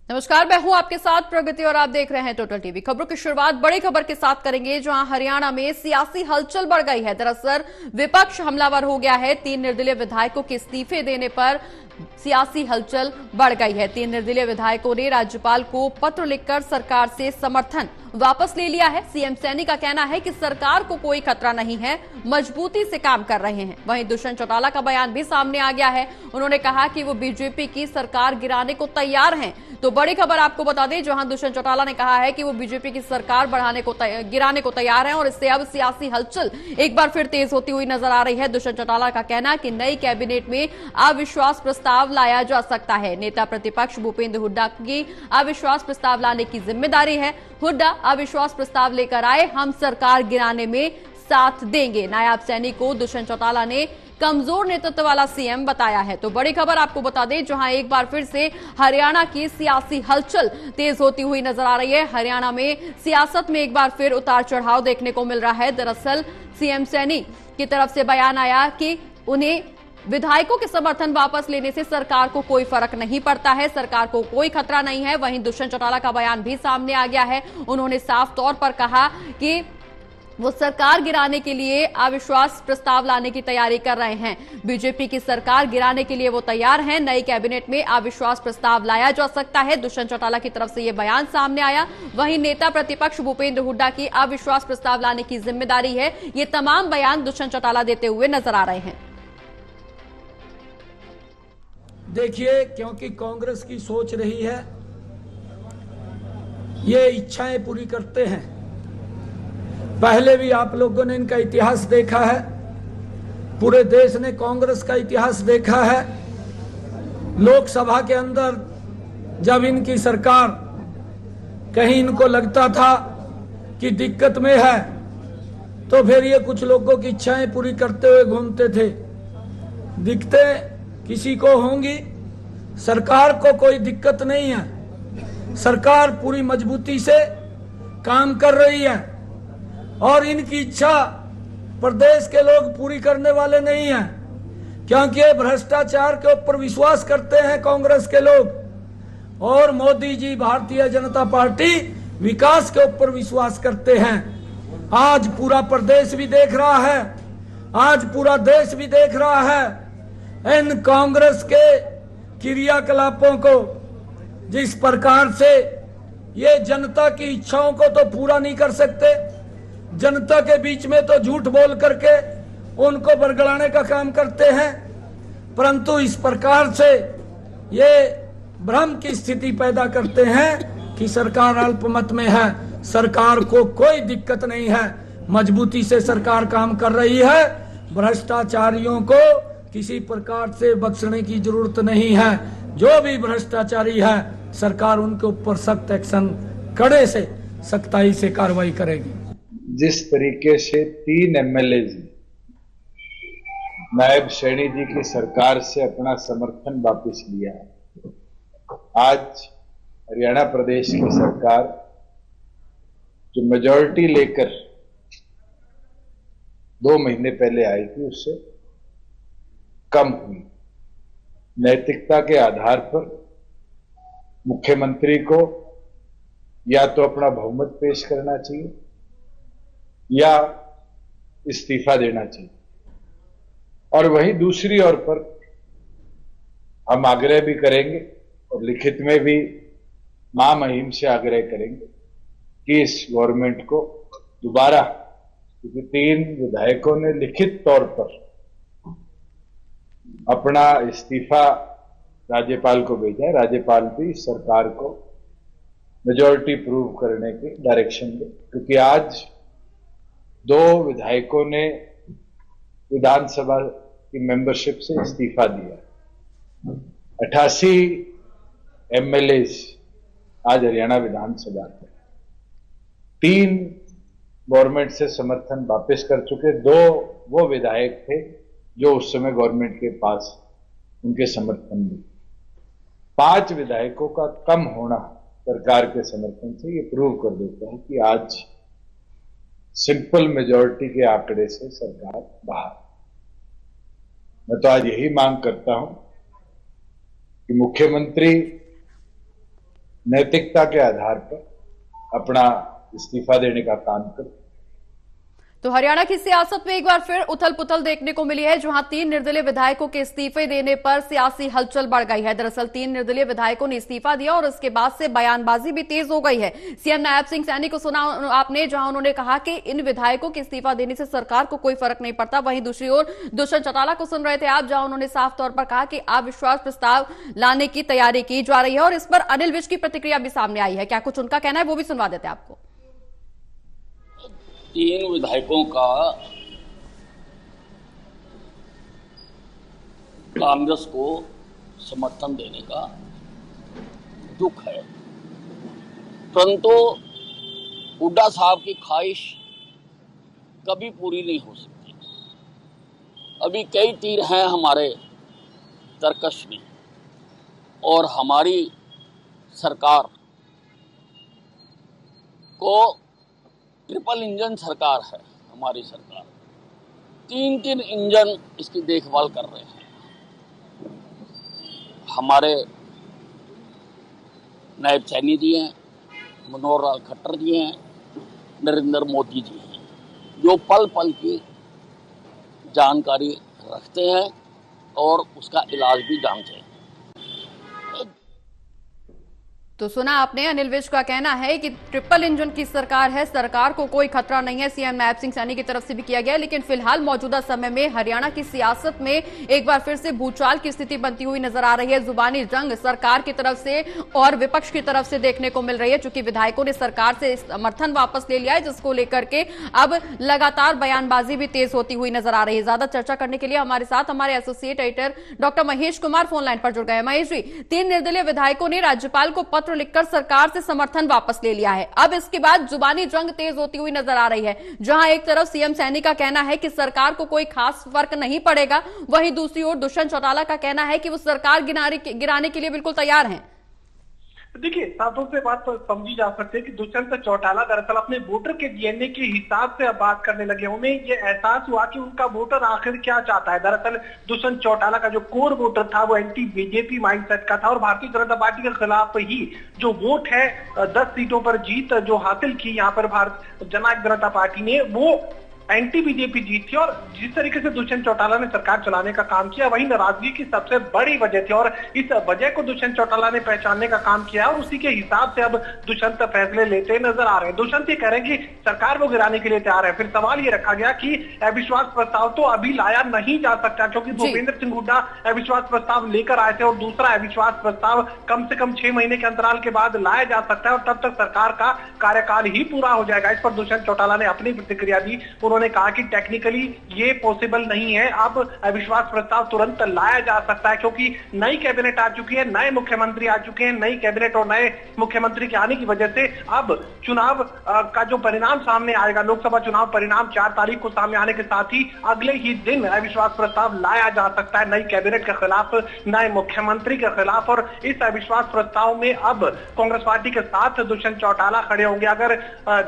नमस्कार, मैं हूं आपके साथ प्रगति और आप देख रहे हैं टोटल टीवी। खबरों की शुरुआत बड़ी खबर के साथ करेंगे, जहां हरियाणा में सियासी हलचल बढ़ गई है। दरअसल विपक्ष हमलावर हो गया है। 3 निर्दलीय विधायकों के इस्तीफे देने पर सियासी हलचल बढ़ गई है। 3 निर्दलीय विधायकों ने राज्यपाल को पत्र लिखकर सरकार से समर्थन वापस ले लिया है। सीएम सैनी का कहना है कि सरकार को कोई खतरा नहीं है, मजबूती से काम कर रहे हैं। वहीं दुष्यंत चौटाला का बयान भी सामने आ गया है। उन्होंने कहा कि वो बीजेपी की सरकार गिराने को तैयार हैं। तो बड़ी खबर आपको बता दें, जहां दुष्यंत चौटाला ने कहा है कि वो बीजेपी की सरकार गिराने को तैयार हैं और इससे अब सियासी हलचल एक बार फिर तेज होती हुई नजर आ रही है। दुष्यंत चौटाला का कहना है कि नई कैबिनेट में अविश्वास प्रस्ताव लाया जा सकता है। नेता प्रतिपक्ष भूपेंद्र हुड्डा की अविश्वास प्रस्ताव लाने की जिम्मेदारी है। हुड्डा अविश्वास प्रस्ताव लेकर आए, हम सरकार गिराने में साथ देंगे। नायब सैनी को दुष्यंत चौटाला ने कमजोर नेतृत्व वाला सीएम बताया है। तो बड़ी खबर आपको बता दें, जहां एक बार फिर से हरियाणा की सियासी हलचल तेज होती हुई नजर आ रही है। हरियाणा में सियासत में एक बार फिर उतार चढ़ाव देखने को मिल रहा है। दरअसल सीएम सैनी की तरफ से बयान आया कि उन्हें विधायकों के समर्थन वापस लेने से सरकार को कोई फर्क नहीं पड़ता है, सरकार को कोई खतरा नहीं है। वहीं दुष्यंत चौटाला का बयान भी सामने आ गया है। उन्होंने साफ तौर पर कहा कि वो सरकार गिराने के लिए अविश्वास प्रस्ताव लाने की तैयारी कर रहे हैं। बीजेपी की सरकार गिराने के लिए वो तैयार हैं। नई कैबिनेट में अविश्वास प्रस्ताव लाया जा सकता है। दुष्यंत चौटाला की तरफ से ये बयान सामने आया। वहीं नेता प्रतिपक्ष भूपेंद्र हुड्डा की अविश्वास प्रस्ताव लाने की जिम्मेदारी है। ये तमाम बयान दुष्यंत चौटाला देते हुए नजर आ रहे हैं। देखिए, क्योंकि कांग्रेस की सोच रही है, ये इच्छाएं पूरी करते हैं। पहले भी आप लोगों ने इनका इतिहास देखा है, पूरे देश ने कांग्रेस का इतिहास देखा है। लोकसभा के अंदर जब इनकी सरकार, कहीं इनको लगता था कि दिक्कत में है, तो फिर ये कुछ लोगों की इच्छाएं पूरी करते हुए घूमते थे। दिक्कतें किसी को होंगी, सरकार को कोई दिक्कत नहीं है। सरकार पूरी मजबूती से काम कर रही है और इनकी इच्छा प्रदेश के लोग पूरी करने वाले नहीं हैं, क्योंकि ये भ्रष्टाचार के ऊपर विश्वास करते हैं कांग्रेस के लोग, और मोदी जी, भारतीय जनता पार्टी विकास के ऊपर विश्वास करते हैं। आज पूरा प्रदेश भी देख रहा है, आज पूरा देश भी देख रहा है इन कांग्रेस के क्रियाकलापों को। जिस प्रकार से ये जनता की इच्छाओं को तो पूरा नहीं कर सकते, जनता के बीच में तो झूठ बोल करके उनको बरगलाने का काम करते हैं, परंतु इस प्रकार से ये भ्रम की स्थिति पैदा करते हैं कि सरकार अल्पमत में है। सरकार को कोई दिक्कत नहीं है, मजबूती से सरकार काम कर रही है। भ्रष्टाचारियों को किसी प्रकार से बख्शने की जरूरत नहीं है। जो भी भ्रष्टाचारी है, सरकार उनके ऊपर सख्त एक्शन, कड़े से सख्ताई से कार्रवाई करेगी। जिस तरीके से 3 एमएलए नायब सैनी जी की सरकार से अपना समर्थन वापस लिया है, आज हरियाणा प्रदेश की सरकार जो मेजॉरिटी लेकर 2 महीने पहले आई थी, उससे कम हुई। नैतिकता के आधार पर मुख्यमंत्री को या तो अपना बहुमत पेश करना चाहिए या इस्तीफा देना चाहिए। और वहीं दूसरी ओर पर हम आग्रह भी करेंगे और लिखित में भी महामहिम से आग्रह करेंगे कि इस गवर्नमेंट को दोबारा, क्योंकि 3 विधायकों ने लिखित तौर पर अपना इस्तीफा राज्यपाल को भेजा है, राज्यपाल भी सरकार को मेजॉरिटी प्रूव करने के डायरेक्शन दे, क्योंकि आज 2 विधायकों ने विधानसभा की मेंबरशिप से इस्तीफा दिया। 88 एमएलए आज हरियाणा विधानसभा में 3 गवर्नमेंट से समर्थन वापस कर चुके। 2 वो विधायक थे जो उस समय गवर्नमेंट के पास उनके समर्थन में। 5 विधायकों का कम होना सरकार के समर्थन से ये प्रूव कर देता है कि आज सिंपल मेजॉरिटी के आंकड़े से सरकार बाहर। मैं तो आज यही मांग करता हूं कि मुख्यमंत्री नैतिकता के आधार पर अपना इस्तीफा देने का काम करें। तो हरियाणा की सियासत में एक बार फिर उथल पुथल देखने को मिली है, जहां 3 निर्दलीय विधायकों के इस्तीफे देने पर सियासी हलचल बढ़ गई है। दरअसल 3 निर्दलीय विधायकों ने इस्तीफा दिया और उसके बाद से बयानबाजी भी तेज हो गई है। सीएम नायब सिंह सैनी को सुना आपने, जहां उन्होंने कहा कि इन विधायकों के इस्तीफा देने से सरकार को कोई फर्क नहीं पड़ता। वहीं दूसरी ओर दुष्यंत चौटाला को सुन रहे थे आप, जहां उन्होंने साफ तौर पर कहा कि अविश्वास प्रस्ताव लाने की तैयारी की जा रही है और इस पर अनिल विज की प्रतिक्रिया भी सामने आई है। क्या कुछ उनका कहना है वो भी सुनवा देते हैं आपको। 3 विधायकों का कांग्रेस को समर्थन देने का दुख है, परंतु हुड्डा साहब की ख्वाहिश कभी पूरी नहीं हो सकती। अभी कई तीर हैं हमारे तरकश में और हमारी सरकार को ट्रिपल इंजन सरकार है। हमारी सरकार 3 इंजन इसकी देखभाल कर रहे हैं। हमारे नायब सैनी जी हैं, मनोहर लाल खट्टर जी हैं, नरेंद्र मोदी जी हैं, जो पल पल की जानकारी रखते हैं और उसका इलाज भी जानते हैं। तो सुना आपने, अनिल विज का कहना है कि ट्रिपल इंजन की सरकार है, सरकार को कोई खतरा नहीं है। सीएम नायब सिंह सैनी की तरफ से भी किया गया, लेकिन फिलहाल मौजूदा समय में हरियाणा की सियासत में एक बार फिर से भूचाल की स्थिति बनती हुई नजर आ रही है। जुबानी जंग सरकार की तरफ से और विपक्ष की तरफ से देखने को मिल रही है, चूंकि विधायकों ने सरकार से समर्थन वापस ले लिया है, जिसको लेकर के अब लगातार बयानबाजी भी तेज होती हुई नजर आ रही है। ज्यादा चर्चा करने के लिए हमारे साथ हमारे associate editor doctor Mahesh Kumar phone line पर जुड़ गए। महेश जी, 3 निर्दलीय विधायकों ने राज्यपाल को पत्र लिखकर सरकार से समर्थन वापस ले लिया है। अब इसके बाद जुबानी जंग तेज होती हुई नजर आ रही है, जहां एक तरफ सीएम सैनी का कहना है कि सरकार को कोई खास फर्क नहीं पड़ेगा, वहीं दूसरी ओर दुष्यंत चौटाला का कहना है कि वो सरकार गिराने के लिए बिल्कुल तैयार हैं। देखिए, साफों से बात तो समझी जा सकती है कि दुष्यंत चौटाला दरअसल अपने वोटर के डीएनए के हिसाब से अब बात करने लगे। उन्हें ये एहसास हुआ कि उनका वोटर आखिर क्या चाहता है। दरअसल दुष्यंत चौटाला का जो कोर वोटर था वो एंटी बीजेपी माइंडसेट का था और भारतीय जनता पार्टी के खिलाफ ही जो वोट है 10 सीटों पर जीत जो हासिल की यहाँ पर भारतीय जनता पार्टी ने, वो एंटी बीजेपी जीत थी। और जिस तरीके से दुष्यंत चौटाला ने सरकार चलाने का काम किया, वही नाराजगी की सबसे बड़ी वजह थी और इस वजह को दुष्यंत चौटाला ने पहचानने का काम किया और उसी के हिसाब से अब दुष्यंत फैसले लेते नजर आ रहे हैं। दुष्यंत ये कह रहे हैं कि सरकार वो गिराने के लिए तैयार है। फिर सवाल ये रखा गया कि अविश्वास प्रस्ताव तो अभी लाया नहीं जा सकता, क्योंकि भूपेंद्र सिंह हुड्डा अविश्वास प्रस्ताव लेकर आए थे और दूसरा अविश्वास प्रस्ताव कम से कम 6 महीने के अंतराल के बाद लाया जा सकता है और तब तक सरकार का कार्यकाल ही पूरा हो जाएगा। इस पर दुष्यंत चौटाला ने अपनी प्रतिक्रिया दी। उन्होंने कहा कि टेक्निकली ये पॉसिबल नहीं है, अब अविश्वास प्रस्ताव तुरंत लाया जा सकता है, क्योंकि नई कैबिनेट आ चुकी है, नए मुख्यमंत्री आ चुके हैं। नई कैबिनेट और नए मुख्यमंत्री के आने की वजह से अब चुनाव का जो परिणाम सामने आएगा, लोकसभा चुनाव परिणाम 4 तारीख को सामने आने के साथ ही अगले ही दिन अविश्वास प्रस्ताव लाया जा सकता है, नई कैबिनेट के खिलाफ, नए मुख्यमंत्री के खिलाफ। और इस अविश्वास प्रस्ताव में अब कांग्रेस पार्टी के साथ दुष्यंत चौटाला खड़े होंगे। अगर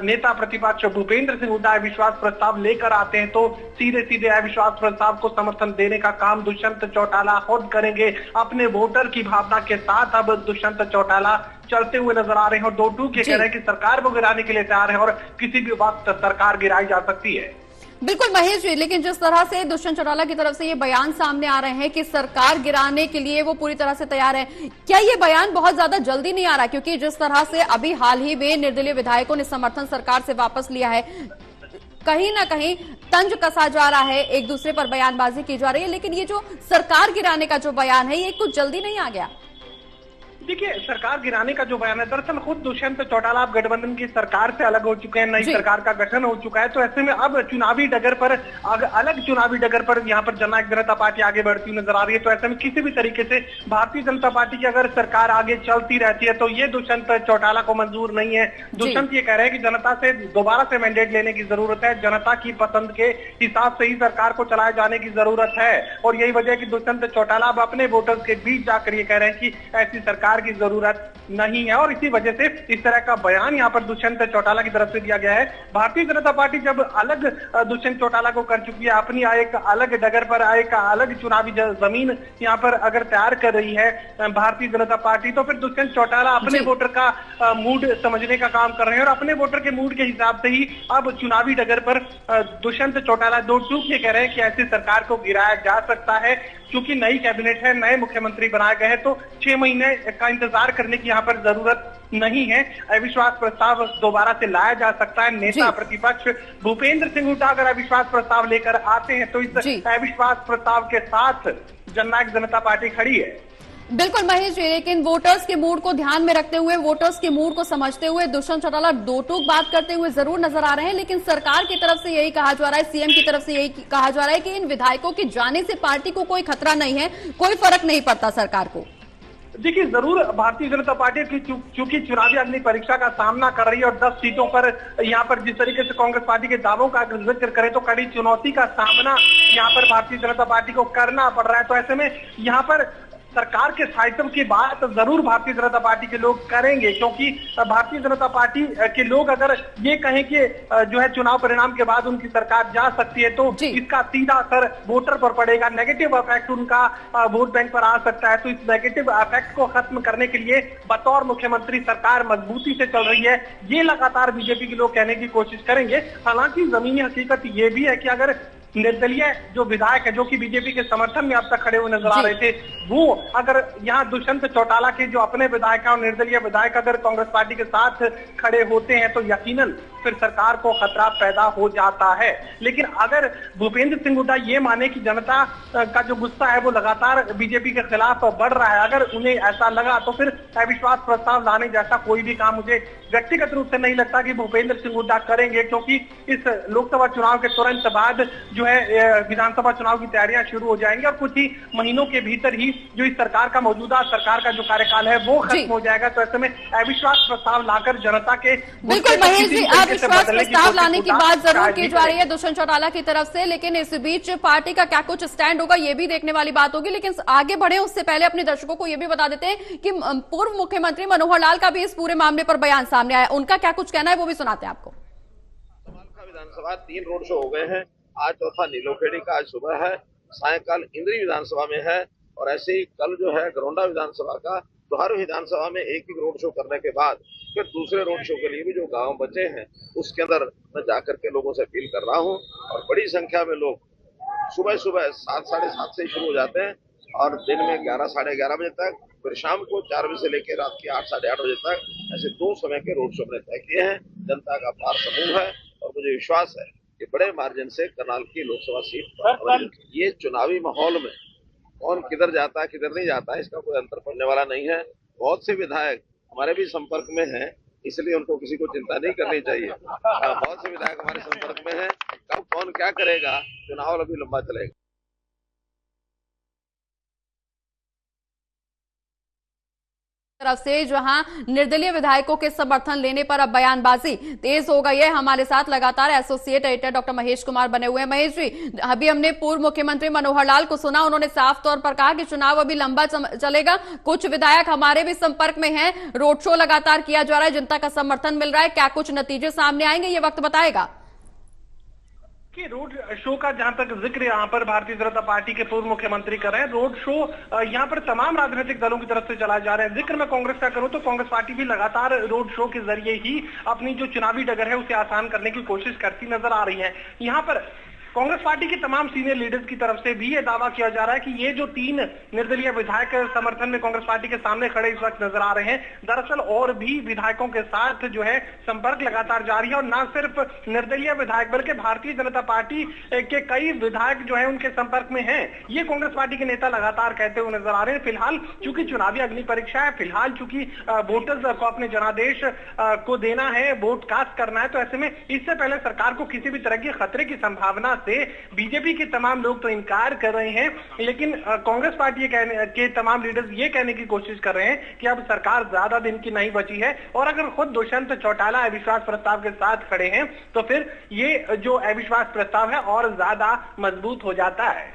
नेता प्रतिपक्ष भूपेंद्र सिंह हुड्डा अविश्वास प्रस्ताव लेकर आते हैं तो सीधे सीधे अविश्वास प्रस्ताव को समर्थन देने का काम दुष्यंत चौटाला खुद करेंगे। अपने वोटर की भावना के साथ अब दुष्यंत चौटाला चलते हुए नजर आ रहे हैं और 2-2 के कह रहे हैं कि सरकार को गिराने के लिए तैयार है और किसी भी वक्त सरकार गिराई जा सकती है। बिल्कुल महेश जी, लेकिन जिस तरह से दुष्यंत चौटाला की तरफ से ये बयान सामने आ रहे हैं कि सरकार गिराने के लिए वो पूरी तरह से तैयार है, क्या ये बयान बहुत ज्यादा जल्दी नहीं आ रहा? क्योंकि जिस तरह से अभी हाल ही में निर्दलीय विधायकों ने समर्थन सरकार से वापस लिया है, कहीं ना कहीं तंज कसा जा रहा है, एक दूसरे पर बयानबाजी की जा रही है, लेकिन ये जो सरकार गिराने का जो बयान है ये कुछ जल्दी नहीं आ गया? देखिए, सरकार गिराने का जो बयान है, दरअसल खुद दुष्यंत चौटाला अब गठबंधन की सरकार से अलग हो चुके हैं, नई सरकार का गठन हो चुका है। तो ऐसे में अब चुनावी डगर पर अलग चुनावी डगर पर यहाँ पर जननायक जनता पार्टी आगे बढ़ती नजर आ रही है। तो ऐसे में किसी भी तरीके से भारतीय जनता पार्टी की अगर सरकार आगे चलती रहती है तो ये दुष्यंत चौटाला को मंजूर नहीं है। दुष्यंत ये कह रहे हैं कि जनता से दोबारा से मैंडेट लेने की जरूरत है, जनता की पसंद के हिसाब से ही सरकार को चलाए जाने की जरूरत है। और यही वजह है कि दुष्यंत चौटाला अब अपने वोटर्स के बीच जाकर ये कह रहे हैं कि ऐसी सरकार सरकार की जरूरत नहीं है। और इसी वजह से इस तरह का बयान यहाँ पर दुष्यंत चौटाला की तरफ से दिया गया है। भारतीय जनता पार्टी जब अलग दुष्यंत चौटाला को कर चुकी है, अपनी एक अलग डगर पर एक अलग चुनावी जमीन यहाँ पर अगर तैयार कर रही है भारतीय जनता पार्टी, तो फिर दुष्यंत चौटाला अपने वोटर का मूड समझने का काम कर रहे हैं और अपने वोटर के मूड के हिसाब से ही अब चुनावी डगर पर दुष्यंत चौटाला दो टूक ये कह रहे हैं कि ऐसी सरकार को गिराया जा सकता है। क्योंकि नई कैबिनेट है, नए मुख्यमंत्री बनाए गए हैं, तो 6 महीने का इंतजार करने की यहाँ पर जरूरत नहीं है। अविश्वास प्रस्ताव दोबारा से लाया जा सकता है। नेता प्रतिपक्ष भूपेंद्र सिंह हुड्डा अगर अविश्वास प्रस्ताव लेकर आते हैं तो इस अविश्वास प्रस्ताव के साथ जननायक जनता पार्टी खड़ी है। बिल्कुल महेश जी, लेकिन वोटर्स के मूड को ध्यान में रखते हुए, वोटर्स के मूड को समझते हुए दुष्यंत चौटाला दो टूक बात करते हुए जरूर नजर आ रहे हैं, लेकिन सरकार की तरफ से यही कहा जा रहा है, सीएम की तरफ से यही कहा जा रहा है कि इन विधायकों के जाने से पार्टी को कोई खतरा नहीं है, कोई फर्क नहीं पड़ता सरकार को। देखिए, जरूर भारतीय जनता पार्टी की चूंकि चुनावी अग्नि परीक्षा का सामना कर रही है और 10 सीटों पर यहाँ पर जिस तरीके से कांग्रेस पार्टी के दावों का अगर जिक्र करें तो कड़ी चुनौती का सामना यहाँ पर भारतीय जनता पार्टी को करना पड़ रहा है। तो ऐसे में यहाँ पर सरकार के स्थायित्व की बात जरूर भारतीय जनता पार्टी के लोग करेंगे, क्योंकि भारतीय जनता पार्टी के लोग अगर ये कहें कि जो है चुनाव परिणाम के बाद उनकी सरकार जा सकती है तो इसका सीधा असर वोटर पर पड़ेगा, नेगेटिव इफेक्ट उनका वोट बैंक पर आ सकता है। तो इस नेगेटिव इफेक्ट को खत्म करने के लिए बतौर मुख्यमंत्री सरकार मजबूती से चल रही है, ये लगातार बीजेपी के लोग कहने की कोशिश करेंगे। हालांकि जमीनी हकीकत ये भी है कि अगर निर्दलीय जो विधायक है, जो कि बीजेपी के समर्थन में अब तक खड़े हुए नजर आ रहे थे, वो अगर यहाँ दुष्यंत चौटाला के जो अपने विधायक हैं और निर्दलीय विधायक अगर कांग्रेस पार्टी के साथ खड़े होते हैं तो यकीनन फिर सरकार को खतरा पैदा हो जाता है। लेकिन अगर भूपेंद्र सिंह हुड्डा ये माने कि जनता का जो गुस्सा है वो लगातार बीजेपी के खिलाफ बढ़ रहा है, अगर उन्हें ऐसा लगा तो फिर अविश्वास प्रस्ताव लाने जैसा कोई भी काम मुझे व्यक्तिगत रूप से नहीं लगता कि भूपेंद्र सिंह हुड्डा करेंगे, क्योंकि इस लोकसभा चुनाव के तुरंत बाद जो है विधानसभा चुनाव की तैयारियां शुरू हो जाएंगी और कुछ ही महीनों के भीतर ही जो इस सरकार का मौजूदा सरकार का जो कार्यकाल है वो खत्म हो जाएगा। तो ऐसे में अविश्वास प्रस्ताव लाकर जनता के बिल्कुल महेश जी, अविश्वास प्रस्ताव लाने की बात जरूर की जा रही है दुष्यंत चौटाला की तरफ से, लेकिन इस बीच पार्टी का क्या कुछ स्टैंड होगा ये भी देखने वाली बात होगी। लेकिन आगे बढ़े उससे पहले अपने दर्शकों को ये भी बता देते हैं कि पूर्व मुख्यमंत्री मनोहर लाल का भी इस पूरे मामले पर बयान सामने आया, उनका क्या कुछ कहना है वो भी सुनाते हैं आपको। विधानसभा 3 रोड शो हो गए हैं, आज चौथा नीलोखेड़ी का आज सुबह है, सायंकाल इंद्री विधानसभा में है और ऐसे ही कल जो है गरौंडा विधानसभा का, तो हर विधानसभा में एक ही रोड शो करने के बाद फिर दूसरे रोड शो के लिए भी जो गांव बचे हैं उसके अंदर मैं जाकर के लोगों से अपील कर रहा हूं और बड़ी संख्या में लोग सुबह 7 साढ़े 7 से शुरू हो जाते हैं और दिन में 11 साढ़े 11 बजे तक, फिर शाम को 4 बजे से लेकर रात के 8 साढ़े 8 बजे तक, ऐसे 2 समय के रोड शो मैंने तय किए हैं। जनता का अपार समूह है और मुझे विश्वास है कि बड़े मार्जिन से करनाल की लोकसभा सीट, ये चुनावी माहौल में कौन किधर जाता है किधर नहीं जाता है इसका कोई अंतर पड़ने वाला नहीं है। बहुत से विधायक हमारे भी संपर्क में हैं, इसलिए उनको किसी को चिंता नहीं करनी चाहिए। बहुत से विधायक हमारे संपर्क में हैं, कब कौन क्या करेगा चुनाव अभी लंबा चलेगा। तरफ से जहां निर्दलीय विधायकों के समर्थन लेने पर अब बयानबाजी तेज हो गई है। हमारे साथ लगातार associate editor doctor Mahesh Kumar बने हुए हैं। महेश जी, अभी हमने पूर्व मुख्यमंत्री मनोहर लाल को सुना, उन्होंने साफ तौर पर कहा कि चुनाव अभी लंबा चलेगा। कुछ विधायक हमारे भी संपर्क में हैं, रोड शो लगातार किया जा रहा है, जनता का समर्थन मिल रहा है, क्या कुछ नतीजे सामने आएंगे ये वक्त बताएगा। कि रोड शो का जहां तक जिक्र यहाँ पर भारतीय जनता पार्टी के पूर्व मुख्यमंत्री कर रहे हैं, रोड शो यहाँ पर तमाम राजनीतिक दलों की तरफ से चलाए जा रहे हैं। जिक्र मैं कांग्रेस का करूं तो कांग्रेस पार्टी भी लगातार रोड शो के जरिए ही अपनी जो चुनावी डगर है उसे आसान करने की कोशिश करती नजर आ रही है। यहाँ पर कांग्रेस पार्टी के तमाम सीनियर लीडर्स की तरफ से भी ये दावा किया जा रहा है कि ये जो 3 निर्दलीय विधायक समर्थन में कांग्रेस पार्टी के सामने खड़े इस वक्त नजर आ रहे हैं, दरअसल और भी विधायकों के साथ जो है संपर्क लगातार जारी है और न सिर्फ निर्दलीय विधायक बल्कि भारतीय जनता पार्टी के कई विधायक जो है उनके संपर्क में हैं। ये कांग्रेस पार्टी के नेता लगातार कहते हुए नजर आ रहे हैं। फिलहाल चूंकि चुनावी अग्नि परीक्षा है, फिलहाल चूंकि वोटर्स को अपने जनादेश को देना है, वोट कास्ट करना है, तो ऐसे में इससे पहले सरकार को किसी भी तरह की खतरे की संभावना से बीजेपी के तमाम लोग तो इनकार कर रहे हैं, लेकिन कांग्रेस पार्टी के तमाम लीडर्स ये कहने की कोशिश कर रहे हैं कि अब सरकार ज्यादा दिन की नहीं बची है और अगर खुद दुष्यंत चौटाला अविश्वास प्रस्ताव के साथ खड़े हैं तो फिर ये जो अविश्वास प्रस्ताव है और ज्यादा मजबूत हो जाता है।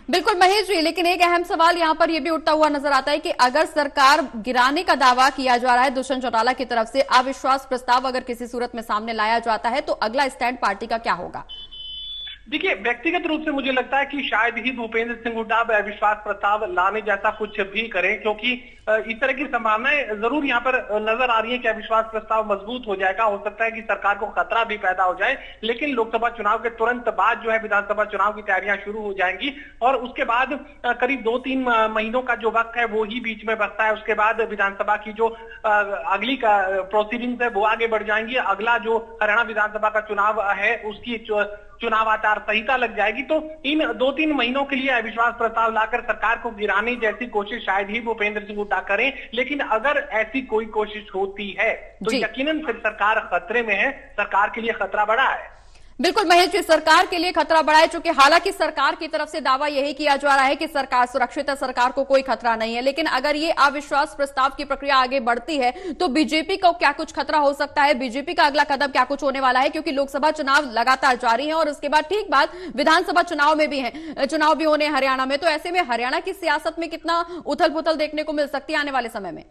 बिल्कुल महेश जी, लेकिन एक अहम सवाल यहाँ पर यह भी उठता हुआ नजर आता है कि अगर सरकार गिराने का दावा किया जा रहा है दुष्यंत चौटाला की तरफ से, अविश्वास प्रस्ताव अगर किसी सूरत में सामने लाया जाता है तो अगला स्टैंड पार्टी का क्या होगा? देखिए, व्यक्तिगत रूप से मुझे लगता है कि शायद ही भूपेंद्र सिंह हुड्डा अविश्वास प्रस्ताव लाने जैसा कुछ भी करें, क्योंकि इस तरह की संभावनाएं जरूर यहाँ पर नजर आ रही है कि अविश्वास प्रस्ताव मजबूत हो जाएगा। हो सकता है कि सरकार को खतरा भी पैदा हो जाए, लेकिन लोकसभा चुनाव के तुरंत बाद जो है विधानसभा चुनाव की तैयारियां शुरू हो जाएंगी और उसके बाद करीब 2-3 महीनों का जो वक्त है वो ही बीच में बचता है। उसके बाद विधानसभा की जो अगली का प्रोसीडिंग्स है वो आगे बढ़ जाएंगी। अगला जो हरियाणा विधानसभा का चुनाव है उसकी चुनाव आचार संहिता लग जाएगी। तो इन 2-3 महीनों के लिए अविश्वास प्रस्ताव लाकर सरकार को गिराने जैसी कोशिश शायद ही भूपेंद्र सिंह हुड्डा करें, लेकिन अगर ऐसी कोई कोशिश होती है तो यकीनन फिर सरकार खतरे में है, सरकार के लिए खतरा बड़ा है। बिल्कुल महेश जी, सरकार के लिए खतरा बढ़ा है, चूंकि हालांकि सरकार की तरफ से दावा यही किया जा रहा है कि सरकार सुरक्षित है, सरकार को कोई खतरा नहीं है, लेकिन अगर ये अविश्वास प्रस्ताव की प्रक्रिया आगे बढ़ती है तो बीजेपी को क्या कुछ खतरा हो सकता है? बीजेपी का अगला कदम क्या कुछ होने वाला है? क्योंकि लोकसभा चुनाव लगातार जारी है और उसके बाद ठीक बाद विधानसभा चुनाव में भी है, चुनाव भी होने हरियाणा में, तो ऐसे में हरियाणा की सियासत में कितना उथल पुथल देखने को मिल सकती है आने वाले समय में?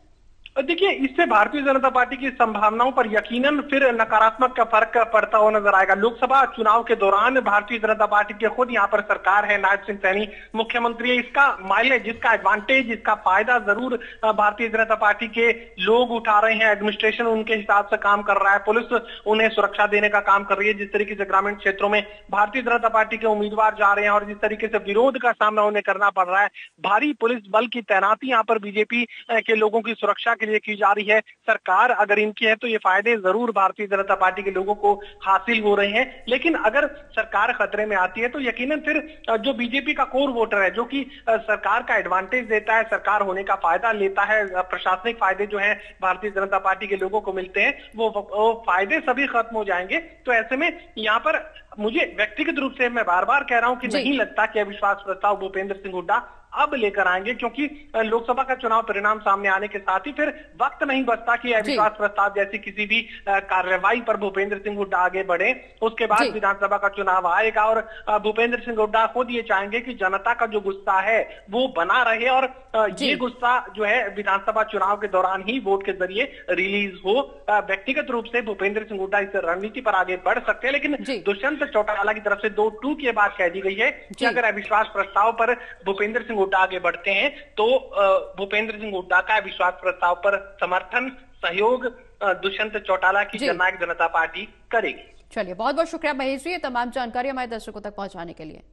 देखिए, इससे भारतीय जनता पार्टी की संभावनाओं पर यकीनन फिर नकारात्मक का फर्क पड़ता हुआ नजर आएगा। लोकसभा चुनाव के दौरान भारतीय जनता पार्टी की खुद यहाँ पर सरकार है, नायब सिंह सैनी मुख्यमंत्री है, इसका माइलेज, इसका एडवांटेज, इसका फायदा जरूर भारतीय जनता पार्टी के लोग उठा रहे हैं। एडमिनिस्ट्रेशन उनके हिसाब से काम कर रहा है, पुलिस उन्हें सुरक्षा देने का काम कर रही है। जिस तरीके से ग्रामीण क्षेत्रों में भारतीय जनता पार्टी के उम्मीदवार जा रहे हैं और जिस तरीके से विरोध का सामना उन्हें करना पड़ रहा है, भारी पुलिस बल की तैनाती यहाँ पर बीजेपी के लोगों की सुरक्षा के लिए की जा रही है। सरकार अगर इनकी है तो ये फायदे जरूर भारतीय जनता पार्टी के लोगों को हासिल हो रहे हैं, लेकिन अगर सरकार खतरे में आती है तो यकीनन फिर जो बीजेपी का कोर वोटर है, जो कि सरकार का एडवांटेज देता है, सरकार होने का फायदा लेता है, प्रशासनिक फायदे जो है भारतीय जनता पार्टी के लोगों को मिलते हैं, वो फायदे सभी खत्म हो जाएंगे। तो ऐसे में यहाँ पर मुझे व्यक्तिगत रूप से मैं बार बार कह रहा हूं कि नहीं लगता कि अविश्वास प्रस्ताव भूपेंद्र सिंह हुड्डा अब लेकर आएंगे, क्योंकि लोकसभा का चुनाव परिणाम सामने आने के साथ ही फिर वक्त नहीं बचता कि अविश्वास प्रस्ताव जैसी किसी भी कार्रवाई पर भूपेंद्र सिंह हुड्डा आगे बढ़े। उसके बाद विधानसभा का चुनाव आएगा और भूपेंद्र सिंह हुड्डा खुद ये चाहेंगे कि जनता का जो गुस्सा है वो बना रहे और ये गुस्सा जो है विधानसभा चुनाव के दौरान ही वोट के जरिए रिलीज हो। व्यक्तिगत रूप से भूपेंद्र सिंह हुड्डा इस रणनीति पर आगे बढ़ सकते हैं, लेकिन दुष्यंत चौटाला की तरफ से 2-2 की बात कह दी गई है कि अगर अविश्वास प्रस्ताव पर भूपेंद्र सिंह हुड्डा आगे बढ़ते हैं तो भूपेंद्र सिंह हुड्डा का विश्वास प्रस्ताव पर समर्थन, सहयोग दुष्यंत चौटाला की जननायक जनता पार्टी करेगी। चलिए, बहुत बहुत शुक्रिया महेश जी, ये तमाम जानकारी हमारे दर्शकों तक पहुंचाने के लिए।